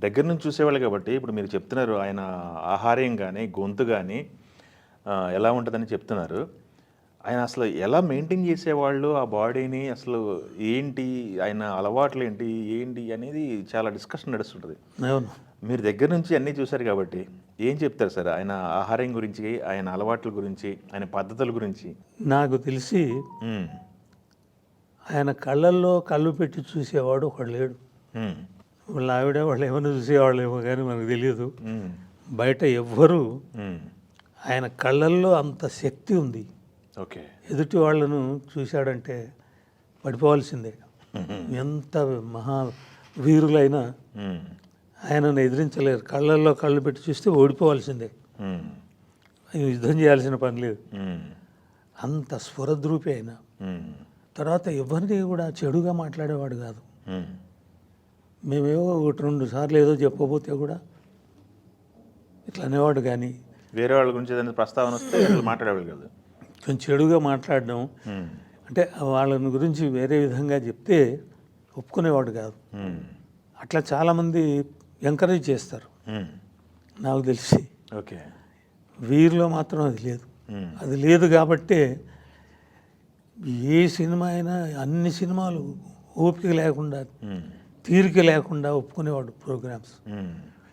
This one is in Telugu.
దగ్గర నుంచి చూసేవాళ్ళు కాబట్టి ఇప్పుడు మీరు చెప్తున్నారు ఆయన ఆహార్యం కానీ గొంతు కానీ ఎలా ఉంటుందని చెప్తున్నారు. ఆయన అసలు ఎలా మెయింటైన్ చేసేవాళ్ళు ఆ బాడీని, అసలు ఏంటి ఆయన అలవాట్లు ఏంటి ఏంటి అనేది చాలా డిస్కషన్ నడుస్తుంటుంది. అవును. మీరు దగ్గర నుంచి అన్నీ చూశారు కాబట్టి ఏం చెప్తారు సార్ ఆయన ఆహార్యం గురించి, ఆయన అలవాట్ల గురించి, ఆయన పద్ధతుల గురించి? నాకు తెలిసి ఆయన కళ్ళల్లో కళ్ళు పెట్టి చూసేవాడు ఒకడు లేడు. వాళ్ళ ఆవిడ వాళ్ళు ఏమైనా చూసేవాళ్ళేమో కానీ మనకు తెలియదు. బయట ఎవ్వరూ ఆయన కళ్ళల్లో అంత శక్తి ఉంది. ఓకే. ఎదుటి వాళ్ళను చూశాడంటే పడిపోవాల్సిందే. ఎంత మహా వీరులైనా ఆయనను ఎదిరించలేరు. కళ్ళల్లో కళ్ళు పెట్టి చూస్తే ఓడిపోవాల్సిందే. యుద్ధం చేయాల్సిన పని లేదు. అంత స్ఫురద్రూపి ఆయన. తర్వాత ఎవరిని కూడా చెడుగా మాట్లాడేవాడు కాదు. మేమేవో 1-2 సార్లు ఏదో చెప్పబోతే కూడా ఇట్లా అనేవాడు. కానీ వేరే వాళ్ళ గురించి ఏదైనా ప్రస్తావన వస్తే మాట్లాడేవాళ్ళు కాదు. కొంచెం చెడుగా మాట్లాడడం అంటే వాళ్ళని గురించి వేరే విధంగా చెప్తే ఒప్పుకునేవాడు కాదు. అట్లా చాలామంది ఎంకరేజ్ చేస్తారు నాకు తెలిసి. ఓకే. వీరిలో మాత్రం అది లేదు. అది లేదు కాబట్టే ఏ సినిమా అయినా అన్ని సినిమాలు ఓపిక లేకుండా తీరిక లేకుండా ఒప్పుకునేవాడు ప్రోగ్రామ్స్.